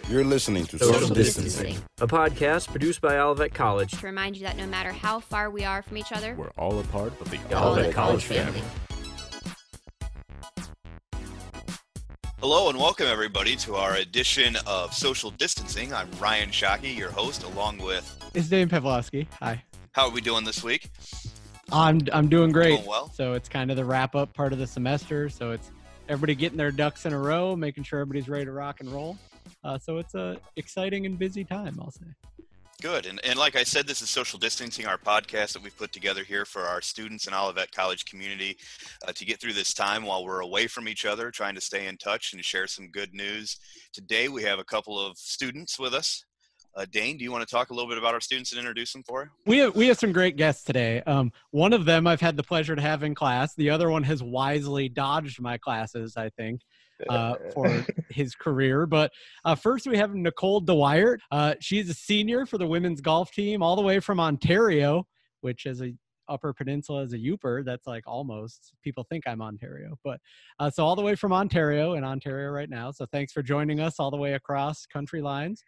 You're listening to Social Distancing, a podcast produced by Olivet College to remind you that no matter how far we are from each other, we're all a part of the Olivet College family. Hello and welcome everybody to our edition of Social Distancing. I'm Ryan Shockey, your host, along with... It's Daine Pavlovski. Hi. How are we doing this week? I'm doing great. Doing well. So it's kind of the wrap up part of the semester. So it's everybody getting their ducks in a row, making sure everybody's ready to rock and roll. So it's a exciting and busy time, I'll say. Good. And like I said, this is Social Distancing, our podcast that we've put together here for our students in Olivet College community to get through this time while we're away from each other, trying to stay in touch and share some good news. Today, we have a couple of students with us. Daine, do you want to talk a little bit about our students and introduce them for you? We have some great guests today. One of them I've had the pleasure to have in class. The other one has wisely dodged my classes, I think, for his career. But first we have Nicole Deweyert. She's a senior for the women's golf team all the way from Ontario, which is a Upper Peninsula as a Youper. That's like almost, people think I'm Ontario, but so all the way from Ontario, in Ontario right now. So thanks for joining us all the way across country lines.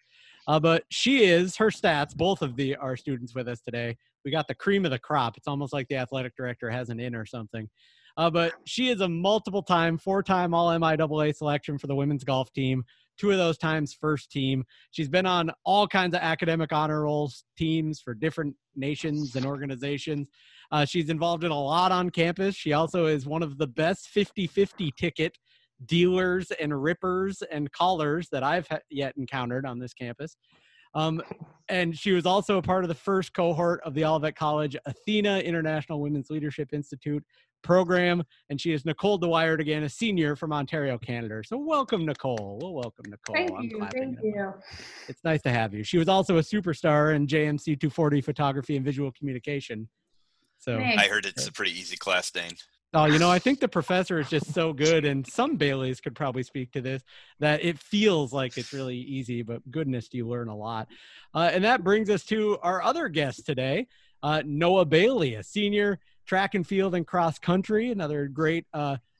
But her stats, both of our students with us today, we got the cream of the crop. It's almost like the athletic director has an in or something. But she is a four-time All-MIAA selection for the women's golf team. 2 of those times first team. She's been on all kinds of academic honor roll teams for different nations and organizations. She's involved in a lot on campus. She also is one of the best 50-50 ticket dealers and rippers and callers that I've yet encountered on this campus. And she was also a part of the first cohort of the Olivet College Athena International Women's Leadership Institute program. And she is Nicole Deweyert, again, a senior from Ontario, Canada. So welcome, Nicole. Well, welcome, Nicole. Thank you. It's nice to have you. She was also a superstar in JMC 240 photography and visual communication. So I heard it's a pretty easy class, Daine. Oh, I think the professor is just so good, and some Baileys could probably speak to this, that it feels like it's really easy, but goodness, do you learn a lot. And that brings us to our other guest today, Noah Bailey, a senior track and field and cross country, another great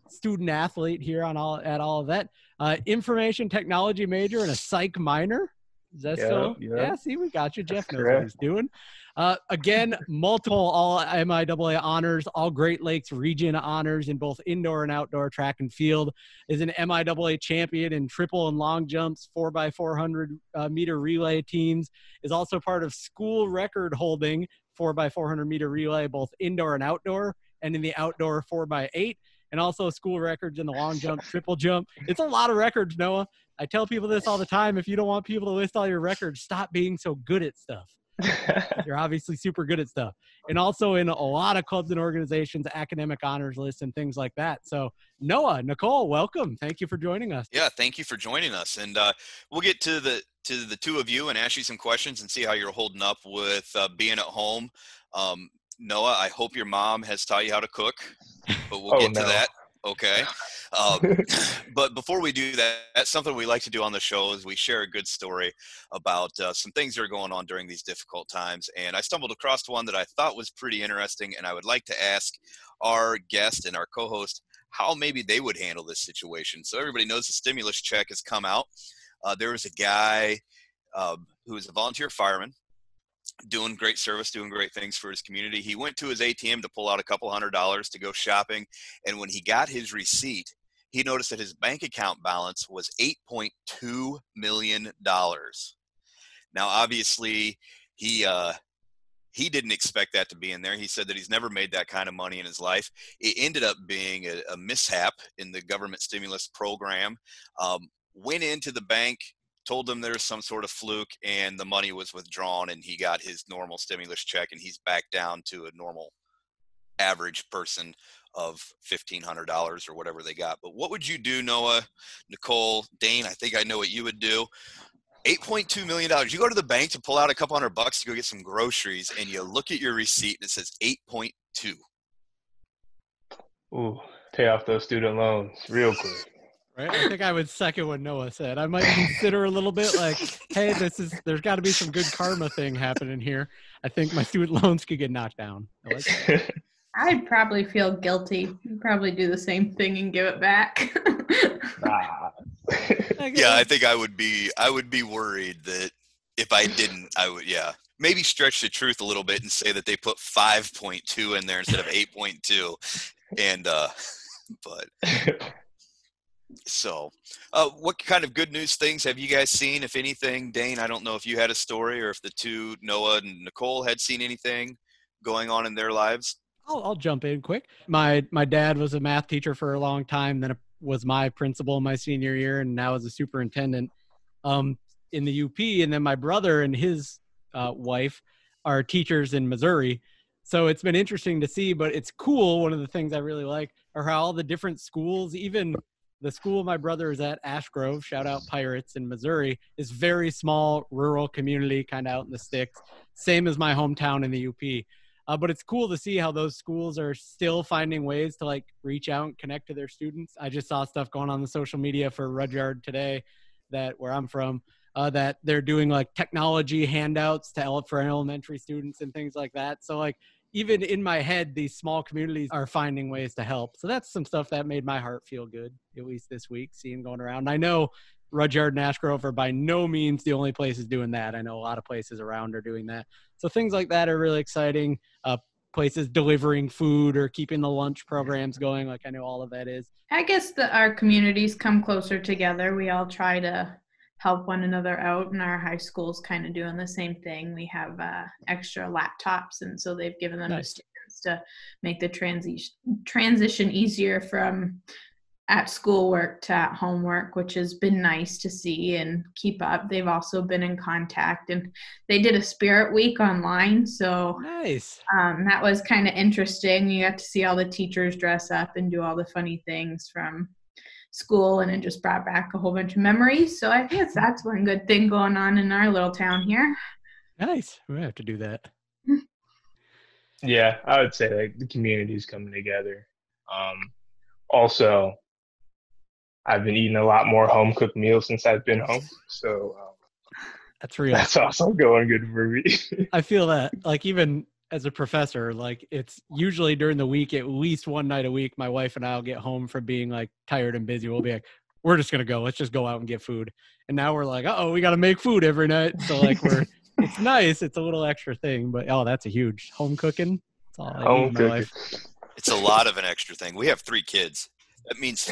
student athlete here at Olivet, information technology major and a psych minor. Is that still? Yeah, see, we got you. Jeff knows what he's doing. Again, multiple All-MIAA honors, all Great Lakes region honors in both indoor and outdoor track and field, is an MIAA champion in triple and long jumps, 4x400 meter relay teams, is also part of school record holding 4x400 meter relay, both indoor and outdoor, and in the outdoor 4x8, and also school records in the long jump, triple jump. It's a lot of records, Noah. I tell people this all the time. If you don't want people to list all your records, stop being so good at stuff. You're obviously super good at stuff. And also in a lot of clubs and organizations, academic honors lists and things like that. So Noah, Nicole, welcome. Thank you for joining us. Yeah, thank you for joining us. And we'll get to the 2 of you and ask you some questions and see how you're holding up with being at home. Noah, I hope your mom has taught you how to cook, but we'll get to that. Okay. But before we do that, that's something we like to do on the show is we share a good story about some things that are going on during these difficult times. And I stumbled across one that I thought was pretty interesting, and I would like to ask our guest and our co-host how maybe they would handle this situation. So everybody knows the stimulus check has come out. There was a guy who was a volunteer fireman, doing great service, doing great things for his community. He went to his ATM to pull out a couple $100s to go shopping. And when he got his receipt, he noticed that his bank account balance was $8.2 million. Now, obviously, he didn't expect that to be in there. He said that he's never made that kind of money in his life. It ended up being a mishap in the government stimulus program. Went into the bank, told them there's some sort of fluke, and the money was withdrawn, and he got his normal stimulus check, and he's back down to a normal average person of $1,500 or whatever they got. But what would you do, Noah, Nicole, Daine? I think I know what you would do. $8.2 million. You go to the bank to pull out a couple $100 to go get some groceries, and you look at your receipt, and it says 8.2. Ooh, pay off those student loans real quick. Right? I think I would second what Noah said. I might consider a little bit like, hey, there's got to be some good karma thing happening here. I think my student loans could get knocked down. I like that. I'd probably feel guilty. I'd probably do the same thing and give it back. Yeah, I think I would be worried that if I didn't, I would, maybe stretch the truth a little bit and say that they put 5.2 in there instead of 8.2. And, but so, what kind of good news things have you guys seen, if anything? Daine, I don't know if you had a story or if the two, Noah and Nicole, had seen anything going on in their lives. I'll jump in quick. My dad was a math teacher for a long time, then was my principal my senior year, and now is a superintendent in the UP. And then my brother and his wife are teachers in Missouri. So it's been interesting to see, but it's cool. One of the things I really like are how all the different schools, even the school my brother is at, Ash Grove, shout out Pirates in Missouri, is very small, rural community, kind of out in the sticks. Same as my hometown in the UP. But it's cool to see how those schools are still finding ways to like reach out and connect to their students. I just saw stuff going on the social media for Rudyard today, that where I'm from, that they're doing like technology handouts for elementary students and things like that. So like even in my head, these small communities are finding ways to help. So that's some stuff that made my heart feel good, at least this week, seeing going around. And I know Rudyard and Ash Grove are by no means the only places doing that. I know a lot of places around are doing that. So things like that are really exciting. Places delivering food or keeping the lunch programs going. Like I know all of that is. I guess our communities come closer together. We all try to help one another out, and our high school's kind of doing the same thing. We have extra laptops, and so they've given them to students to make the transition easier from at school work to at home work, which has been nice to see and keep up. They've also been in contact, and they did a spirit week online. So nice. That was kind of interesting. You got to see all the teachers dress up and do all the funny things from school, and it just brought back a whole bunch of memories. So I guess that's one good thing going on in our little town here. Nice. We have to do that. Yeah, I would say like the community's coming together. Also, I've been eating a lot more home cooked meals since I've been home. So that's real. That's also going good for me. I feel that, like, even as a professor, like it's usually during the week, at least one night a week, my wife and I'll get home from being like tired and busy. We'll be like, we're just going to go. Let's just go out and get food. And now we're like, we got to make food every night. So like it's nice. It's a little extra thing, but that's a huge home cooking. That's all I need in my life. It's a lot of an extra thing. We have 3 kids. That means,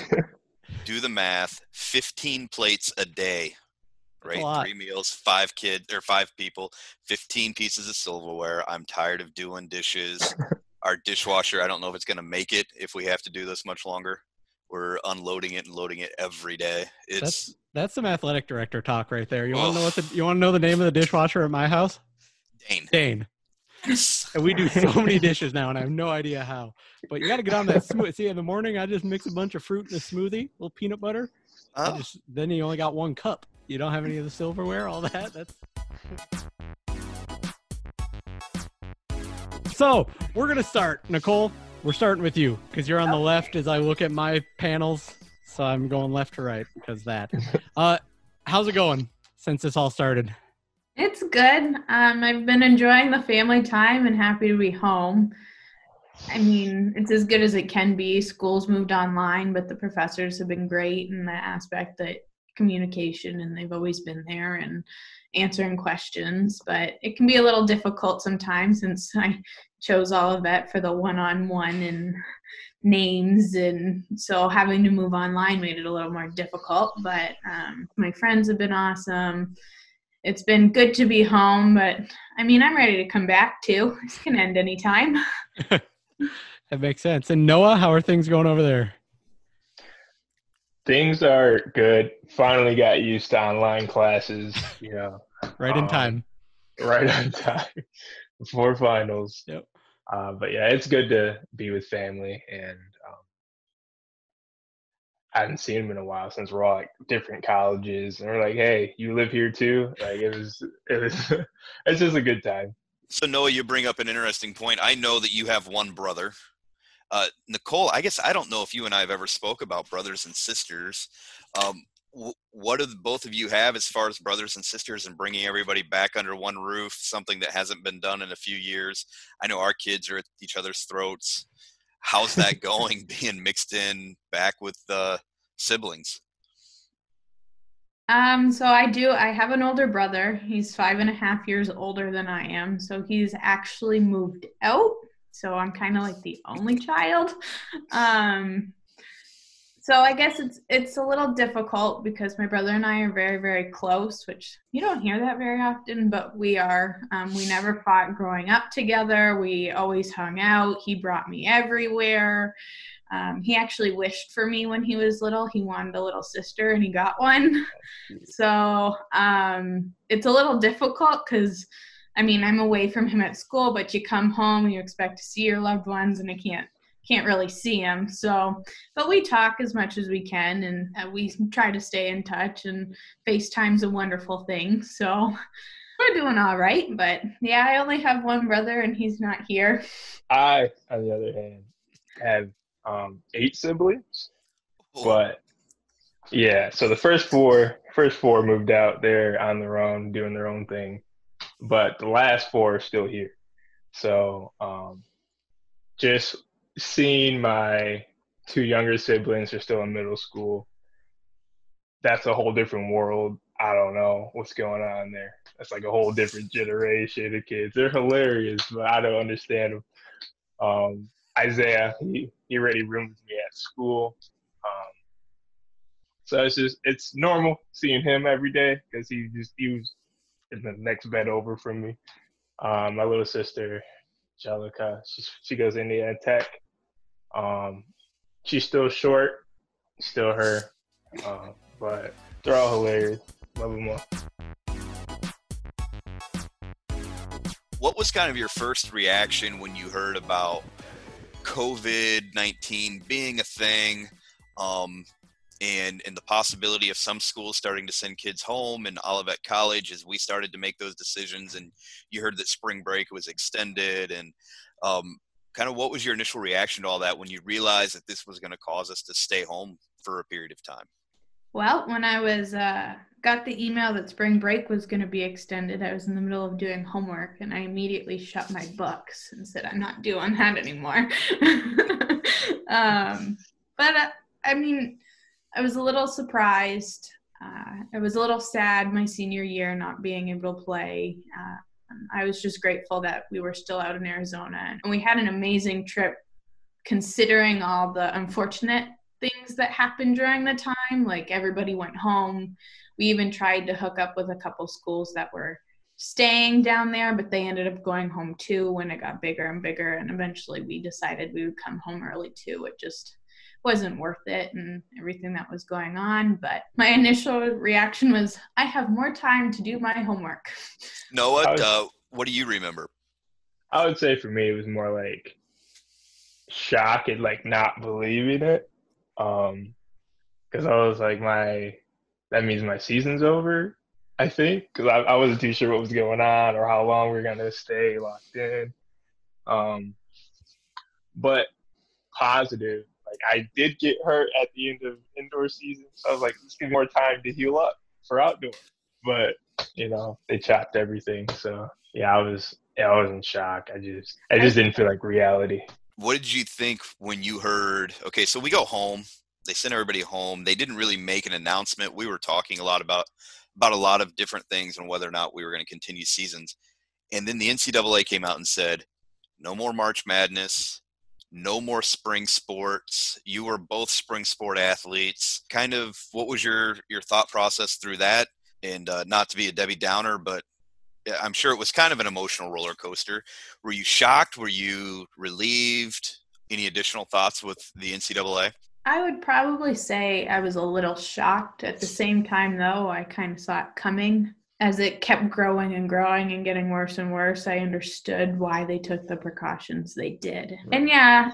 do the math, 15 plates a day, right? 3 meals, 5 people, 15 pieces of silverware. I'm tired of doing dishes. Our dishwasher, I don't know if it's going to make it if we have to do this much longer. We're unloading it and loading it every day. That's some athletic director talk right there. You want to know the name of the dishwasher at my house? Daine. And we do so many dishes now, and I have no idea how. But you got to get on that smoothie. See, in the morning, I just mix a bunch of fruit in a smoothie, a little peanut butter. Then you only got 1 cup. You don't have any of the silverware, all that. So we're going to start. Nicole, we're starting with you because you're on the left as I look at my panels. So I'm going left to right because that. How's it going since this all started? It's good. I've been enjoying the family time and happy to be home. I mean, it's as good as it can be. School's moved online, but the professors have been great in that aspect, that communication, and they've always been there and answering questions. But it can be a little difficult sometimes since I chose Olivet for the one-on-one and names, and so having to move online made it a little more difficult. But my friends have been awesome. It's been good to be home, but I mean, I'm ready to come back too. This can end anytime. That makes sense. And Noah, how are things going over there? Things are good. Finally got used to online classes, Right in time. Right on time before finals. Yep. But yeah, it's good to be with family, and I haven't seen them in a while since we're all like different colleges, and we're like, hey, you live here too? Like it was it's just a good time. So Noah, you bring up an interesting point. I know that you have one brother. Nicole, I guess I don't know if you and I have ever spoke about brothers and sisters. What do both of you have as far as brothers and sisters and bringing everybody back under one roof, something that hasn't been done in a few years? I know our kids are at each other's throats. How's that going, being mixed in back with siblings? So I have an older brother. He's 5.5 years older than I am. So he's actually moved out. So I'm kind of like the only child. So I guess it's a little difficult because my brother and I are very, very close, which you don't hear that very often, but we are. We never fought growing up together. We always hung out. He brought me everywhere. He actually wished for me when he was little. He wanted a little sister and he got one. So it's a little difficult because, I mean, I'm away from him at school, but you come home and you expect to see your loved ones and I can't really see them. So, but we talk as much as we can and we try to stay in touch, and FaceTime's a wonderful thing. So we're doing all right. But yeah, I only have one brother and he's not here. I, on the other hand, have 8 siblings, but yeah, so the first four moved out. They're on their own, doing their own thing, but the last 4 are still here. So just seeing my 2 younger siblings are still in middle school, that's a whole different world. I don't know what's going on there. That's like a whole different generation of kids. They're hilarious, but I don't understand them. Isaiah, he already rooms me at school. So it's normal seeing him every day because he was in the next bed over from me. My little sister, Jellica, she goes Indiana Tech. She's still short, still her, but they're all hilarious. Love them all. What was kind of your first reaction when you heard about COVID-19 being a thing, and the possibility of some schools starting to send kids home, and Olivet College as we started to make those decisions, and you heard that spring break was extended, and kind of what was your initial reaction to all that when you realized that this was going to cause us to stay home for a period of time? Well, when I was got the email that spring break was going to be extended, I was in the middle of doing homework, and I immediately shut my books and said, I'm not doing that anymore. But I mean, I was a little surprised. I was a little sad my senior year not being able to play. I was just grateful that we were still out in Arizona. And we had an amazing trip considering all the unfortunate things that happened during the time. Like everybody went home. We even tried to hook up with a couple schools that were staying down there, but they ended up going home too when it got bigger and bigger. And eventually we decided we would come home early too. It just wasn't worth it and everything that was going on. But my initial reaction was, I have more time to do my homework. Noah, what do you remember? I would say for me, it was more like shock and like not believing it. Because I was like, that means my season's over, I think, because I wasn't too sure what was going on or how long we were going to stay locked in. But positive, like I did get hurt at the end of indoor season. So I was like, let's give me more time to heal up for outdoor. But, they chopped everything. So yeah, I was in shock. I just didn't feel like reality. What did you think when you heard, okay, so we go home, they sent everybody home. They didn't really make an announcement. We were talking a lot about a lot of different things and whether or not we were going to continue seasons. And then the NCAA came out and said, no more March Madness, no more spring sports. You were both spring sport athletes. Kind of what was your thought process through that? And not to be a Debbie Downer, but I'm sure it was kind of an emotional roller coaster. Were you shocked? Were you relieved? Any additional thoughts with the NCAA? I would probably say I was a little shocked. At the same time, though, I kind of saw it coming. As it kept growing and growing and getting worse and worse, I understood why they took the precautions they did. And yeah,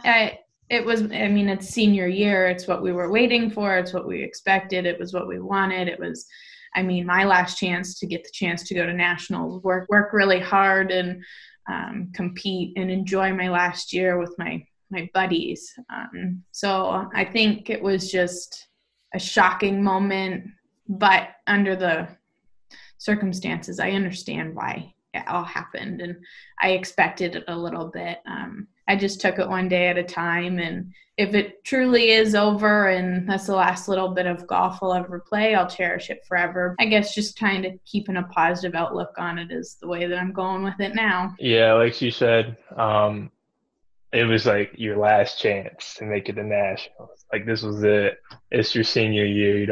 it's senior year. It's what we were waiting for. It's what we expected. It was what we wanted. It was, my last chance to get the chance to go to nationals, work really hard and compete and enjoy my last year with my buddies. So I think it was just a shocking moment, but under the circumstances, I understand why it all happened, and I expected it a little bit. I just took it one day at a time. And if it truly is over and that's the last little bit of golf I'll ever play, I'll cherish it forever. I guess just kind of keeping a positive outlook on it is the way that I'm going with it now. Yeah, like she said, it was like your last chance to make it to nationals. Like this was it. It's your senior year. You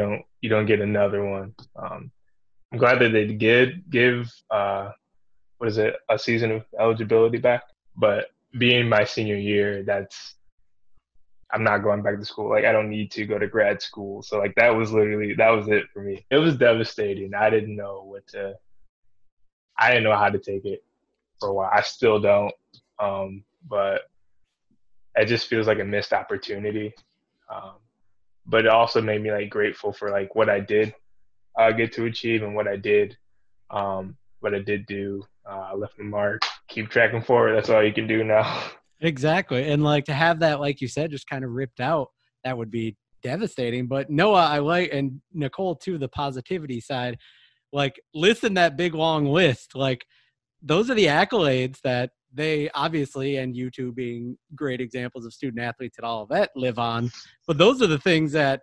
don't get another one. I'm glad that they did give what is it, a season of eligibility back. But being my senior year, I'm not going back to school. Like I don't need to go to grad school. So like that was it for me. It was devastating. I didn't know how to take it for a while. I still don't. But it just feels like a missed opportunity. But it also made me like grateful for like what I did get to achieve and what I did do. I left my mark. Keep tracking forward. That's all you can do now. Exactly. And like to have that, like you said, just kind of ripped out, that would be devastating. But Noah, and Nicole too, the positivity side, like listen, that big long list, like those are the accolades that they obviously, and you two being great examples of student athletes at Olivet, live on. But those are the things that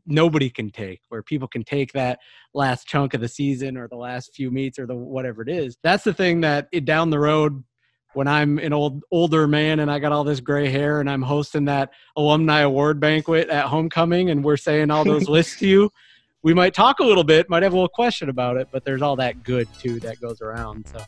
nobody can take, where people can take that last chunk of the season or the last few meets or the whatever it is. That's the thing that down the road, when I'm an older man and I got all this gray hair and I'm hosting that alumni award banquet at homecoming and we're saying all those lists to you, we might talk a little bit, might have a little question about it, but there's all that good too that goes around. So.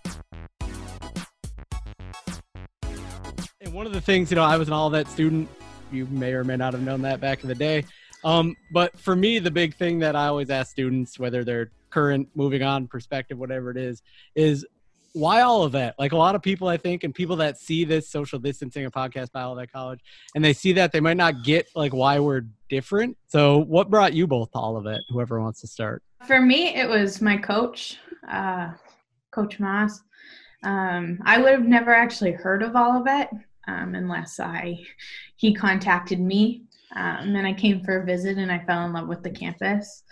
And one of the things, I was an Olivet student. You may or may not have known that back in the day. But for me, the big thing that I always ask students, whether they're current, moving on, perspective, whatever it is why Olivet? Like a lot of people, I think, and people that see this social distancing, a podcast by Olivet College, and they see that, they might not get like why we're different. So what brought you both to Olivet? Whoever wants to start. For me, it was my coach, Coach Moss. I would have never actually heard of Olivet unless he contacted me. And then I came for a visit and I fell in love with the campus.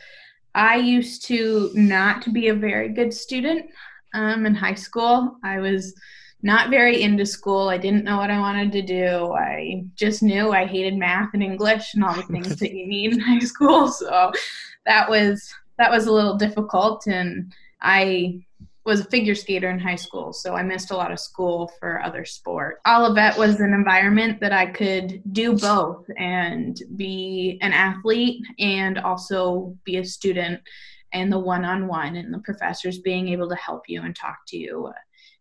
I used to not be a very good student in high school. I was not very into school. I didn't know what I wanted to do. I just knew I hated math and English and all the things that you need in high school. So that was a little difficult. And I was a figure skater in high school, so I missed a lot of school for other sport. Olivet was an environment that I could do both and be an athlete and also be a student, and the one-on-one and the professors being able to help you and talk to you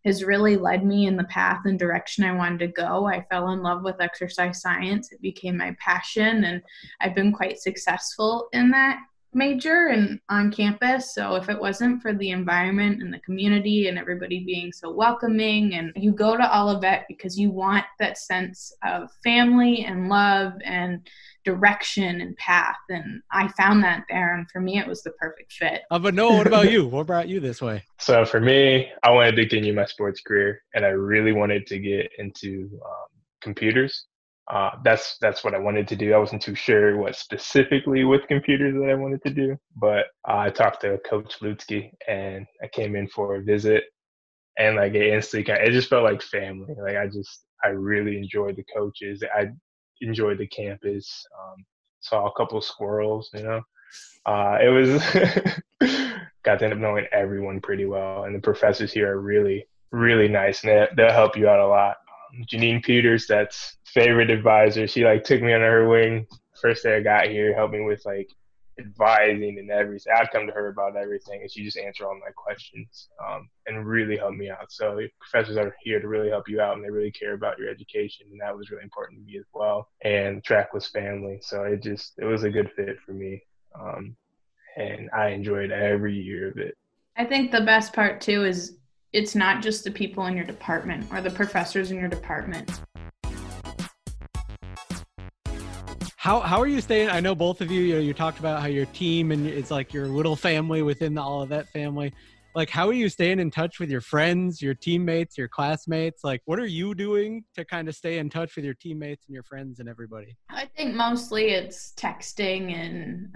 has really led me in the path and direction I wanted to go. I fell in love with exercise science. It became my passion, and I've been quite successful in that major and on campus. So if it wasn't for the environment and the community and everybody being so welcoming, and you go to Olivet because you want that sense of family and love and direction and path, and I found that there, and for me it was the perfect fit. But Noah, what about you? What brought you this way? So for me, I wanted to continue my sports career, and I really wanted to get into computers. That's what I wanted to do. I wasn't too sure what specifically with computers that I wanted to do, but I talked to Coach Lutsky and I came in for a visit, and like it just felt like family. Like I really enjoyed the coaches. I enjoyed the campus. Saw a couple of squirrels, It was got to end up knowing everyone pretty well, and the professors here are really, really nice, and they'll help you out a lot. Janine Peters, that's favorite advisor. She took me under her wing first day I got here, helped me with advising and everything. I'd come to her about everything, and she just answered all my questions and really helped me out. So the professors are here to really help you out, and they really care about your education, and that was really important to me as well. And track was family, so it was a good fit for me, and I enjoyed every year of it. I think the best part too is it's not just the people in your department or the professors in your department. How are you staying? I know both of you, you talked about how your team and it's like your little family within the Olivet family. Like, how are you staying in touch with your friends, your teammates, your classmates? Like, what are you doing to kind of stay in touch with your teammates and your friends and everybody? I think mostly it's texting and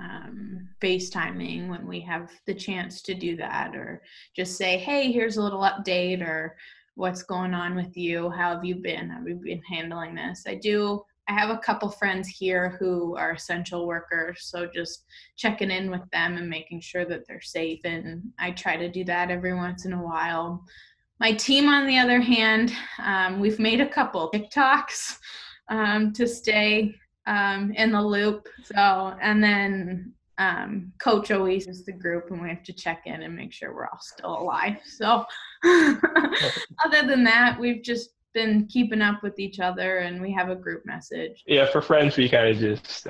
FaceTiming when we have the chance to do that, or just say, hey, here's a little update, or what's going on with you? How have you been? Have you been handling this? I have a couple friends here who are essential workers, so just checking in with them and making sure that they're safe. And I try to do that every once in a while. My team, on the other hand, we've made a couple TikToks to stay in the loop. So, and then Coach always is the group, and we have to check in and make sure we're all still alive. So other than that, we've just been keeping up with each other, and we have a group message. Yeah, for friends, we kind of just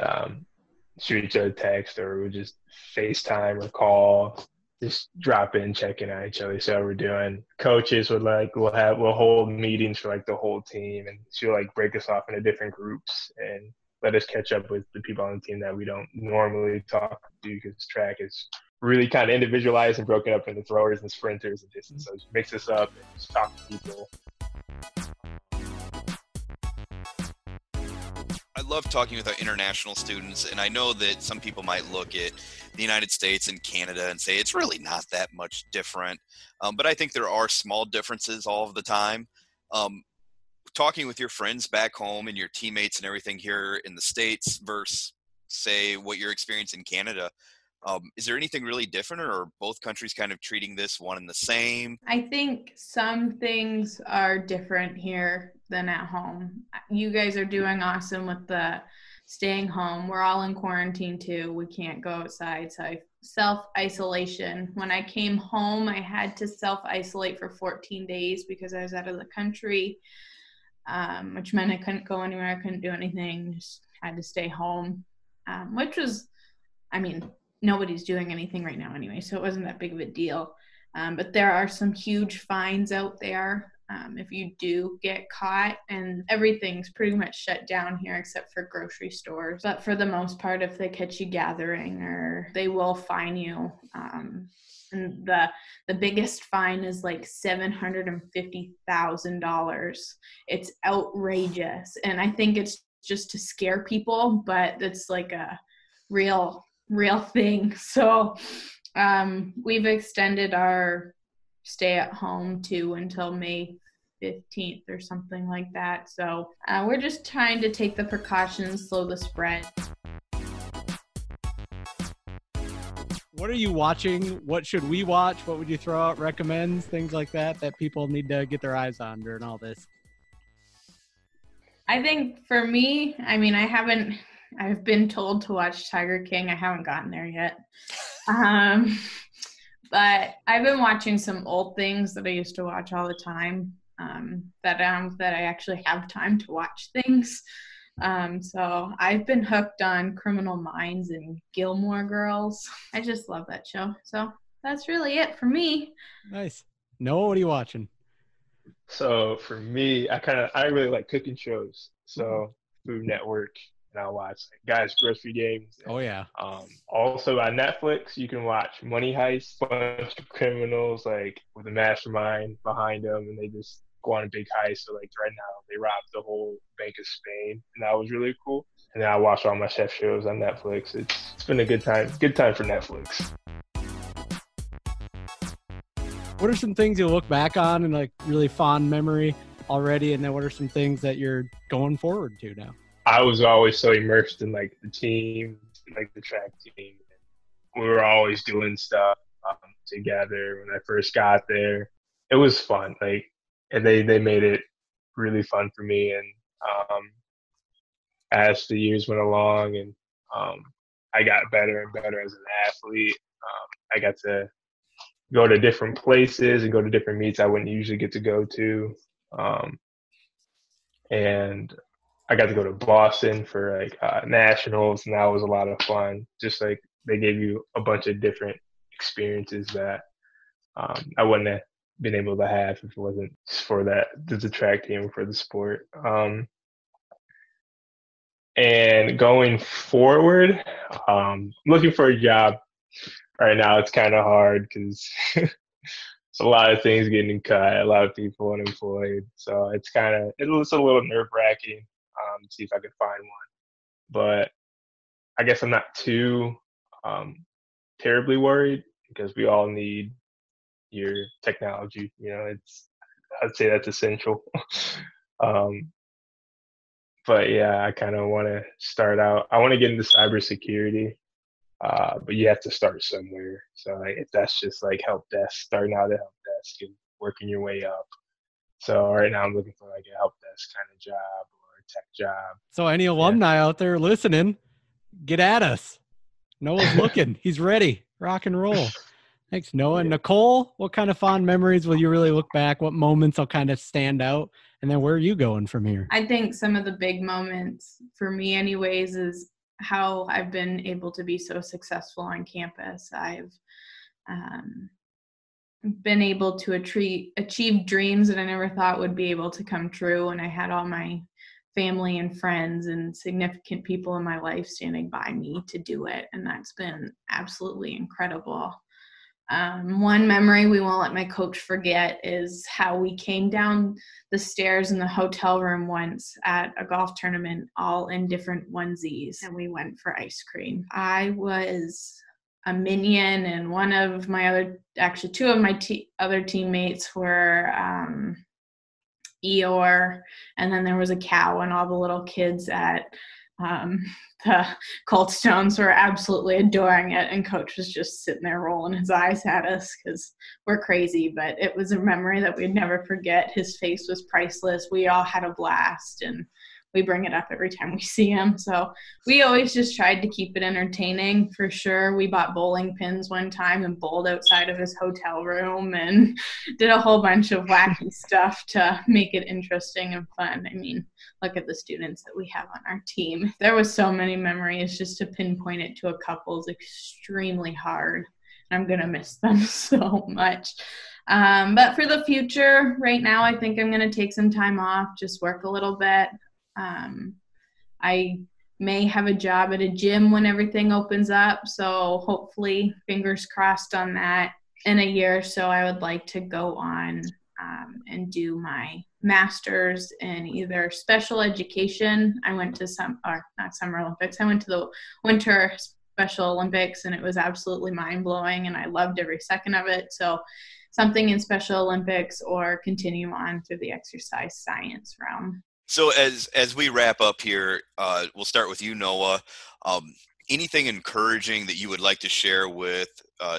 shoot each other a text, or we just FaceTime or call, just drop in, check in on each other, see how we're doing. Coaches we'll hold meetings for like the whole team, and she'll like break us off into different groups and let us catch up with the people on the team that we don't normally talk to, because track is really kind of individualized and broken up into throwers and sprinters and distance. So it mix us up and just talk to people. I love talking with our international students, and I know that some people might look at the United States and Canada and say it's really not that much different, but I think there are small differences all of the time. Talking with your friends back home and your teammates and everything here in the States versus, say, what you're experiencing in Canada, is there anything really different, or are both countries kind of treating this one and the same? I think some things are different here than at home. You guys are doing awesome with the staying home. We're all in quarantine too. We can't go outside. So self-isolation. When I came home, I had to self-isolate for 14 days because I was out of the country, which meant I couldn't go anywhere. I couldn't do anything. Just had to stay home, which was, nobody's doing anything right now anyway, so it wasn't that big of a deal. But there are some huge fines out there if you do get caught, and everything's pretty much shut down here except for grocery stores. But for the most part, if they catch you gathering, or they will fine you. And the biggest fine is like $750,000. It's outrageous, and I think it's just to scare people, but it's like a real thing. So we've extended our stay at home too until May 15th or something like that. So we're just trying to take the precautions, slow the spread. What are you watching? What should we watch? What would you throw out recommends, things like that people need to get their eyes on during all this? I think for me, I've been told to watch Tiger King. I haven't gotten there yet. But I've been watching some old things that I used to watch all the time, that I actually have time to watch things. So I've been hooked on Criminal Minds and Gilmore Girls. I just love that show. So that's really it for me. Nice. Noah, what are you watching? So for me, I really like cooking shows. So Food Network, and I'll watch Guys Grocery Games. Oh yeah. Also on Netflix, you can watch Money Heist, a bunch of criminals like with a mastermind behind them, and they just go on a big heist. So like right now, they robbed the whole Bank of Spain, and that was really cool. And then I watch all my chef shows on Netflix. It's been a good time. Good time for Netflix. What are some things you'll look back on in like really fond memory already, and then what are some things that you're going forward to now? I was always so immersed in like the team, like the track team. We were always doing stuff together. When I first got there, it was fun. Like, and they made it really fun for me. And as the years went along, and I got better and better as an athlete, I got to go to different places and go to different meets I wouldn't usually get to go to. And I got to go to Boston for like nationals, and that was a lot of fun. Just like they gave you a bunch of different experiences that I wouldn't have been able to have if it wasn't for the track team, for the sport. And going forward, looking for a job right now, it's kind of hard because it's a lot of things getting cut, a lot of people unemployed. So it's a little nerve-wracking to see if I could find one. But I guess I'm not too terribly worried, because we all need your technology. You know, it's I'd say that's essential. But yeah, I kind of want to start out. I want to get into cybersecurity, but you have to start somewhere. So like, if that's just like help desk, starting out at help desk and working your way up. So right now I'm looking for like a help desk kind of job or a tech job. So any alumni out there listening, get at us. Noah's looking. He's ready. Rock and roll. Thanks, Noah. And Nicole, what kind of fond memories will you really look back? What moments will kind of stand out? And then where are you going from here? I think some of the big moments for me anyways is how I've been able to be so successful on campus. I've been able to achieve dreams that I never thought would be able to come true. And I had all my family and friends and significant people in my life standing by me to do it. And that's been absolutely incredible. One memory we won't let my coach forget is how we came down the stairs in the hotel room once at a golf tournament, all in different onesies, and we went for ice cream. I was a minion, and two of my other teammates were Eeyore, and then there was a cow, and all the little kids at the Cold Stones were absolutely adoring it, and coach was just sitting there rolling his eyes at us because we're crazy, but it was a memory that we'd never forget. His face was priceless. We all had a blast, and we bring it up every time we see him. So we always just tried to keep it entertaining for sure. We bought bowling pins one time and bowled outside of his hotel room and did a whole bunch of wacky stuff to make it interesting and fun. I mean, look at the students that we have on our team. There was so many memories. Just to pinpoint it to a couple is extremely hard. I'm going to miss them so much. But for the future, right now, I think I'm going to take some time off, just work a little bit. I may have a job at a gym when everything opens up. So hopefully, fingers crossed on that. In a year or so, I would like to go on and do my master's in either special education. I went to not Summer Olympics. I went to the Winter Special Olympics, and it was absolutely mind-blowing, and I loved every second of it. So something in Special Olympics or continue on through the exercise science realm. So as we wrap up here, we'll start with you, Noah. Anything encouraging that you would like to share with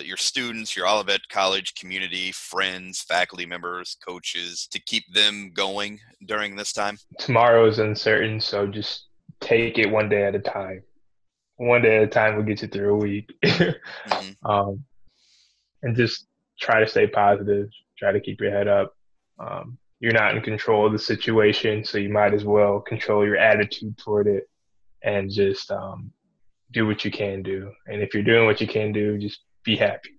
your students, your Olivet College community, friends, faculty members, coaches, to keep them going during this time? Tomorrow is uncertain, so just take it one day at a time. One day at a time will get you through a week. Mm-hmm. And just try to stay positive. Try to keep your head up. You're not in control of the situation, so you might as well control your attitude toward it and just do what you can do. And if you're doing what you can do, just be happy.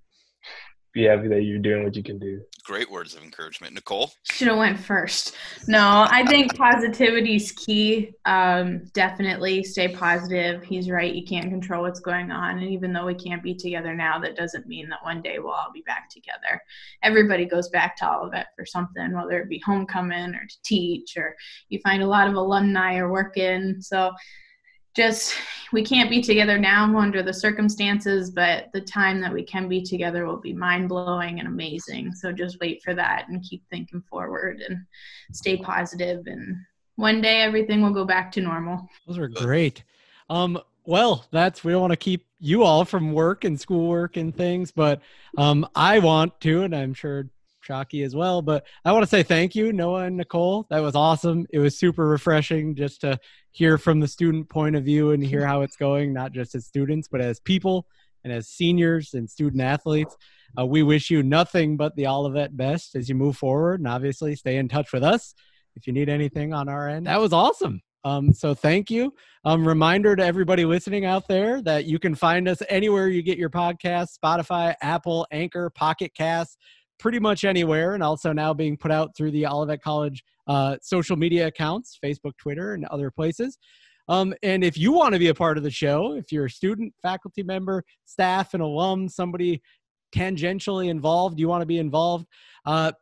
Be happy that you're doing what you can do. Great words of encouragement. Nicole? Should have went first. No, I think positivity is key. Definitely stay positive. He's right. You can't control what's going on. And even though we can't be together now, that doesn't mean that one day we'll all be back together. Everybody goes back to Olivet for something, whether it be homecoming or to teach, or you find a lot of alumni are working. So we can't be together now under the circumstances, but the time that we can be together will be mind-blowing and amazing. So just wait for that and keep thinking forward and stay positive. And one day everything will go back to normal. Those are great. Well, we don't want to keep you all from work and schoolwork and things, but I want to, and I'm sure Shockey as well, but I want to say thank you, Noah and Nicole. That was awesome. It was super refreshing just to hear from the student point of view and hear how it's going, not just as students, but as people and as seniors and student athletes. We wish you nothing but the Olivet best as you move forward, and obviously stay in touch with us if you need anything on our end. That was awesome. So thank you. Reminder to everybody listening out there that you can find us anywhere you get your podcasts: Spotify, Apple, Anchor, Pocket Casts, pretty much anywhere, and also now being put out through the Olivet College social media accounts, Facebook, Twitter, and other places. And if you want to be a part of the show, if you're a student, faculty member, staff, an alum, somebody tangentially involved, you want to be involved,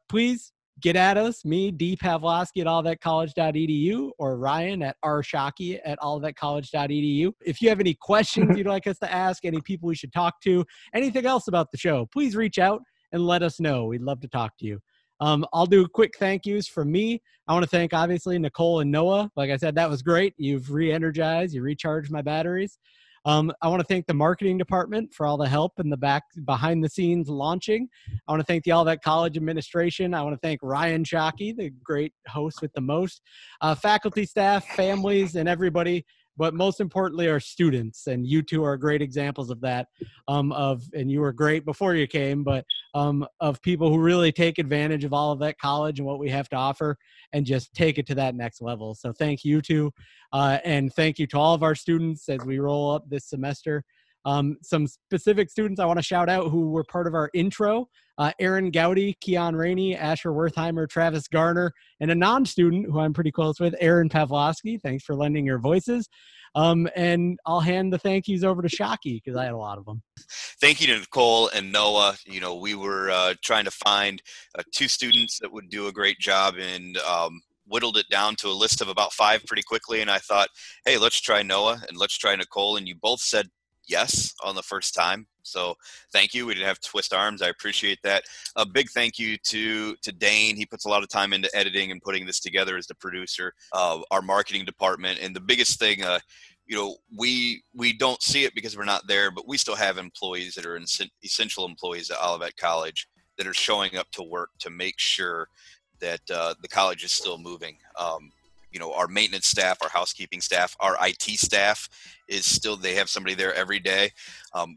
please get at us, me, D. Pavlovski at olivetcollege.edu, or Ryan at rshockey at olivetcollege.edu. If you have any questions you'd like us to ask, any people we should talk to, anything else about the show, please reach out and let us know. We'd love to talk to you. I'll do quick thank yous from me. I want to thank, obviously, Nicole and Noah. Like I said, that was great. You've re-energized, you recharged my batteries. I want to thank the marketing department for all the help in the behind the scenes launching. I want to thank the Olivet College administration. I want to thank Ryan Shockey, the great host with the most, faculty, staff, families, and everybody. But most importantly, our students, and you two are great examples of that. And you were great before you came, but of people who really take advantage of Olivet College and what we have to offer, and just take it to that next level. So thank you two, and thank you to all of our students as we roll up this semester. Some specific students I want to shout out who were part of our intro: Aaron Gowdy, Keon Rainey, Asher Wertheimer, Travis Garner, and a non-student who I'm pretty close with, Aaron Pavlovski. Thanks for lending your voices. And I'll hand the thank yous over to Shockey because I had a lot of them. Thank you to Nicole and Noah. You know, we were trying to find 2 students that would do a great job, and whittled it down to a list of about 5 pretty quickly. And I thought, hey, let's try Noah and let's try Nicole. And you both said yes on the first time. So thank you. We didn't have to twist arms. I appreciate that. A big thank you to Daine. He puts a lot of time into editing and putting this together as the producer of our marketing department. And the biggest thing, you know, we don't see it because we're not there, but we still have employees that are essential employees at Olivet College that are showing up to work to make sure that the college is still moving. You know, our maintenance staff, our housekeeping staff, our IT staff is still, they have somebody there every day.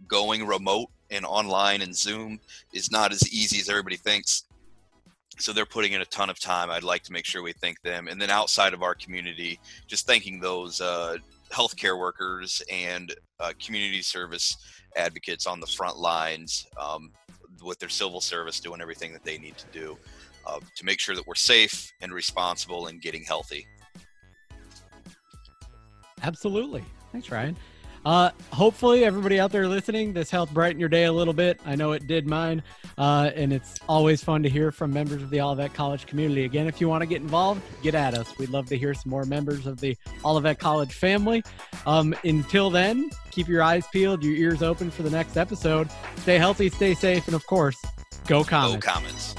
Going remote and online and Zoom is not as easy as everybody thinks. So they're putting in a ton of time. I'd like to make sure we thank them. And then outside of our community, just thanking those healthcare workers and community service advocates on the front lines with their civil service, doing everything that they need to do to make sure that we're safe and responsible and getting healthy. Absolutely. Thanks, Ryan. Hopefully everybody out there listening, this helped brighten your day a little bit. I know it did mine. And it's always fun to hear from members of the Olivet College community. Again, if you want to get involved, get at us. We'd love to hear some more members of the Olivet College family. Until then, keep your eyes peeled, your ears open for the next episode. Stay healthy, stay safe, and of course, go Comets. Go Comets.